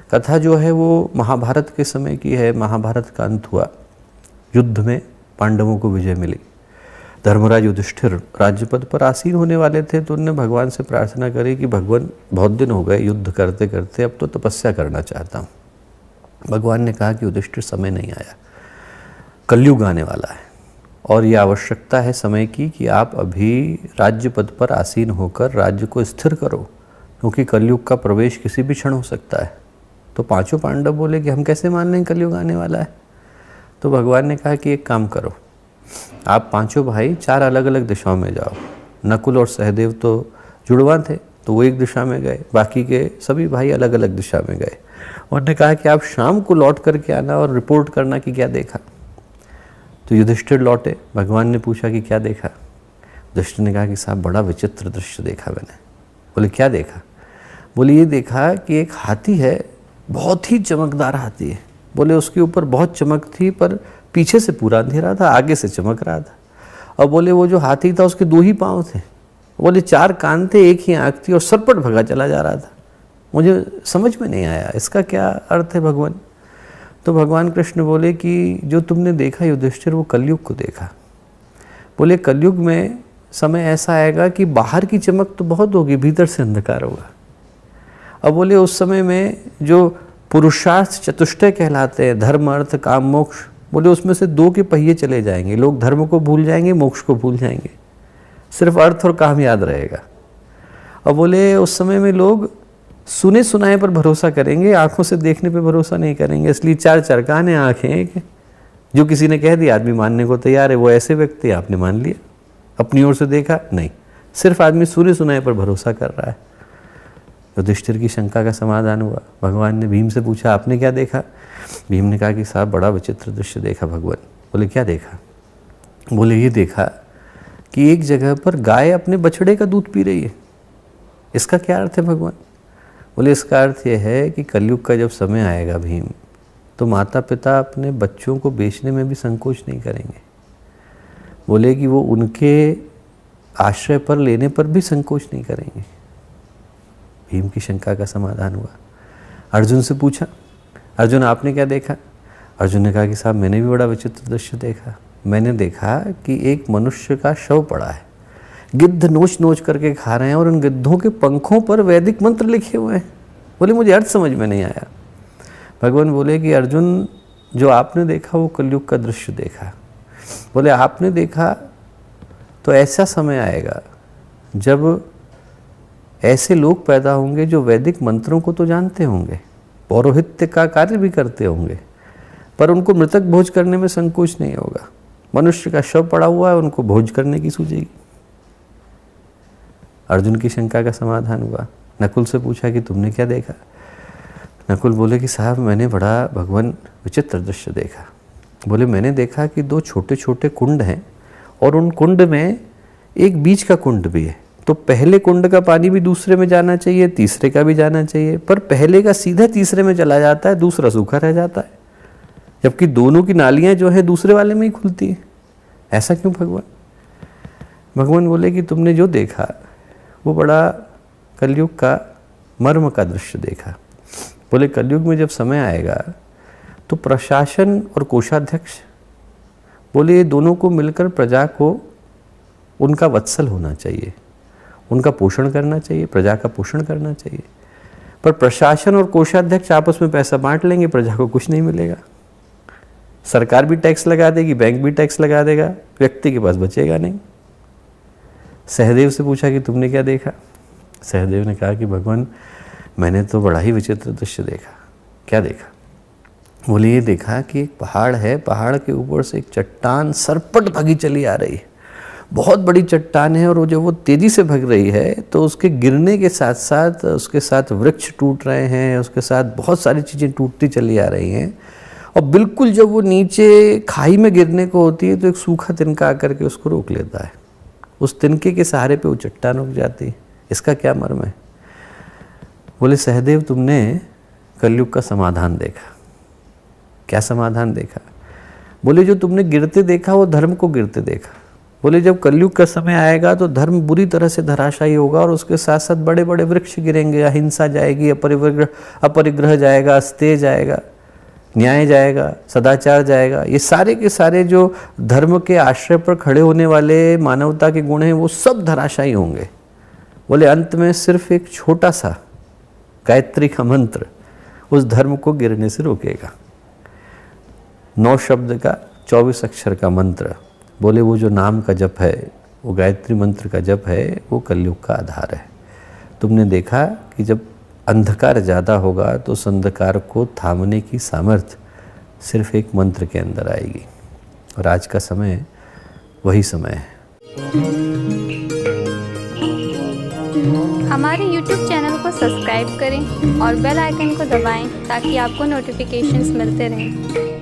कथा जो है वो महाभारत के समय की है। महाभारत का अंत हुआ, युद्ध में पांडवों को विजय मिली। धर्मराज युधिष्ठिर राज्य पद पर आसीन होने वाले थे, तो उन्होंने भगवान से प्रार्थना करी कि भगवान बहुत दिन हो गए युद्ध करते करते, अब तो तपस्या करना चाहता हूँ। भगवान ने कहा कि युधिष्ठिर समय नहीं आया, कलयुग आने वाला है और ये आवश्यकता है समय की कि आप अभी राज्य पद पर आसीन होकर राज्य को स्थिर करो, क्योंकि कलयुग का प्रवेश किसी भी क्षण हो सकता है। तो पांचों पांडव बोले कि हम कैसे मान लें कलयुग आने वाला है। तो भगवान ने कहा कि एक काम करो, आप पांचों भाई 4 अलग अलग दिशाओं में जाओ। नकुल और सहदेव तो जुड़वा थे, तो वो एक दिशा में गए, बाकी के सभी भाई अलग अलग दिशा में गए। उन्होंने कहा कि आप शाम को लौट करके आना और रिपोर्ट करना कि क्या देखा। तो युधिष्ठिर लौटे, भगवान ने पूछा कि क्या देखा। युधिष्ठिर ने कहा कि साहब बड़ा विचित्र दृश्य देखा मैंने। बोले क्या देखा। बोले ये देखा कि एक हाथी है, बहुत ही चमकदार हाथी है। बोले उसके ऊपर बहुत चमक थी, पर पीछे से पूरा अंधेरा था, आगे से चमक रहा था। और बोले वो जो हाथी था उसके 2 ही पाँव थे। बोले 4 कान थे, 1 ही आँख थी और सरपट भगा चला जा रहा था। मुझे समझ में नहीं आया इसका क्या अर्थ है भगवान। तो भगवान कृष्ण बोले कि जो तुमने देखा युधिष्ठिर, वो कलयुग को देखा। बोले कलयुग में समय ऐसा आएगा कि बाहर की चमक तो बहुत होगी, भीतर से अंधकार होगा। अब बोले उस समय में जो पुरुषार्थ चतुष्टय कहलाते हैं, धर्म अर्थ काम मोक्ष, बोले उसमें से 2 के पहिए चले जाएंगे। लोग धर्म को भूल जाएंगे, मोक्ष को भूल जाएंगे, सिर्फ अर्थ और काम याद रहेगा। और बोले उस समय में लोग सुने सुनाए पर भरोसा करेंगे, आंखों से देखने पे भरोसा नहीं करेंगे। इसलिए 4 कान हैं, आँखें एक, जो किसी ने कह दिया आदमी मानने को तैयार है, वो ऐसे व्यक्ति आपने मान लिया। अपनी ओर से देखा नहीं, सिर्फ आदमी सुने सुनाए पर भरोसा कर रहा है। युधिष्ठिर की शंका का समाधान हुआ। भगवान ने भीम से पूछा आपने क्या देखा। भीम ने कहा कि साहब बड़ा विचित्र दृश्य देखा भगवान। बोले क्या देखा। बोले ये देखा कि एक जगह पर गाय अपने बछड़े का दूध पी रही है। इसका क्या अर्थ है भगवान। बोले इसका अर्थ यह है कि कलयुग का जब समय आएगा भीम, तो माता पिता अपने बच्चों को बेचने में भी संकोच नहीं करेंगे। बोले कि वो उनके आश्रय पर लेने पर भी संकोच नहीं करेंगे। भीम की शंका का समाधान हुआ। अर्जुन से पूछा, अर्जुन आपने क्या देखा। अर्जुन ने कहा कि साहब मैंने भी बड़ा विचित्र दृश्य देखा। मैंने देखा कि एक मनुष्य का शव पड़ा है, गिद्ध नोच नोच करके खा रहे हैं और उन गिद्धों के पंखों पर वैदिक मंत्र लिखे हुए हैं। बोले मुझे अर्थ समझ में नहीं आया। भगवान बोले कि अर्जुन जो आपने देखा वो कलयुग का दृश्य देखा। बोले आपने देखा तो ऐसा समय आएगा जब ऐसे लोग पैदा होंगे जो वैदिक मंत्रों को तो जानते होंगे, पौरोहित्य का कार्य भी करते होंगे, पर उनको मृतक भोज करने में संकोच नहीं होगा। मनुष्य का शव पड़ा हुआ है, उनको भोज करने की सूझेगी। अर्जुन की शंका का समाधान हुआ। नकुल से पूछा कि तुमने क्या देखा। नकुल बोले कि साहब मैंने बड़ा भगवान विचित्र दृश्य देखा। बोले मैंने देखा कि 2 छोटे छोटे कुंड हैं और उन कुंड में एक बीच का कुंड भी है। तो पहले कुंड का पानी भी दूसरे में जाना चाहिए, तीसरे का भी जाना चाहिए, पर पहले का सीधा तीसरे में चला जाता है, दूसरा सूखा रह जाता है, जबकि दोनों की नालियां जो है दूसरे वाले में ही खुलती है। ऐसा क्यों भगवान। भगवान बोले कि तुमने जो देखा वो बड़ा कलयुग का मर्म का दृश्य देखा। बोले कलयुग में जब समय आएगा तो प्रशासन और कोषाध्यक्ष, बोले ये दोनों को मिलकर प्रजा को उनका वत्सल होना चाहिए, उनका पोषण करना चाहिए, प्रजा का पोषण करना चाहिए। पर प्रशासन और कोषाध्यक्ष आपस में पैसा बांट लेंगे, प्रजा को कुछ नहीं मिलेगा। सरकार भी टैक्स लगा देगी, बैंक भी टैक्स लगा देगा, व्यक्ति के पास बचेगा नहीं। सहदेव से पूछा कि तुमने क्या देखा। सहदेव ने कहा कि भगवान मैंने तो बड़ा ही विचित्र दृश्य देखा। क्या देखा। बोले ये देखा कि एक पहाड़ है, पहाड़ के ऊपर से एक चट्टान सरपट भगी चली आ रही है। बहुत बड़ी चट्टान है और जब वो तेज़ी से भग रही है तो उसके गिरने के साथ साथ उसके साथ वृक्ष टूट रहे हैं, उसके साथ बहुत सारी चीज़ें टूटती चली आ रही हैं। और बिल्कुल जब वो नीचे खाई में गिरने को होती है तो एक सूखा तिनका आकर के उसको रोक लेता है। उस तिनके के सहारे पे वो चट्टान रुक जाती है। इसका क्या मर्म है। बोले सहदेव तुमने कलयुग का समाधान देखा। क्या समाधान देखा। बोले जो तुमने गिरते देखा वो धर्म को गिरते देखा, बोले जब कलयुग का समय आएगा तो धर्म बुरी तरह से धराशायी होगा और उसके साथ साथ बड़े बड़े वृक्ष गिरेंगे, अहिंसा जाएगी, अपरिग्रह जाएगा, अस्तेय जाएगा, न्याय जाएगा, सदाचार जाएगा। ये सारे के सारे जो धर्म के आश्रय पर खड़े होने वाले मानवता के गुण हैं वो सब धराशायी होंगे। बोले अंत में सिर्फ एक छोटा सा गायत्री का मंत्र उस धर्म को गिरने से रोकेगा। 9 शब्द का 24 अक्षर का मंत्र, बोले वो जो नाम का जप है, वो गायत्री मंत्र का जप है, वो कलयुग का आधार है। तुमने देखा कि जब अंधकार ज़्यादा होगा तो उस अंधकार को थामने की सामर्थ्य सिर्फ एक मंत्र के अंदर आएगी, और आज का समय वही समय है। हमारे YouTube चैनल को सब्सक्राइब करें और बेल आइकन को दबाएं ताकि आपको नोटिफिकेशंस मिलते रहें।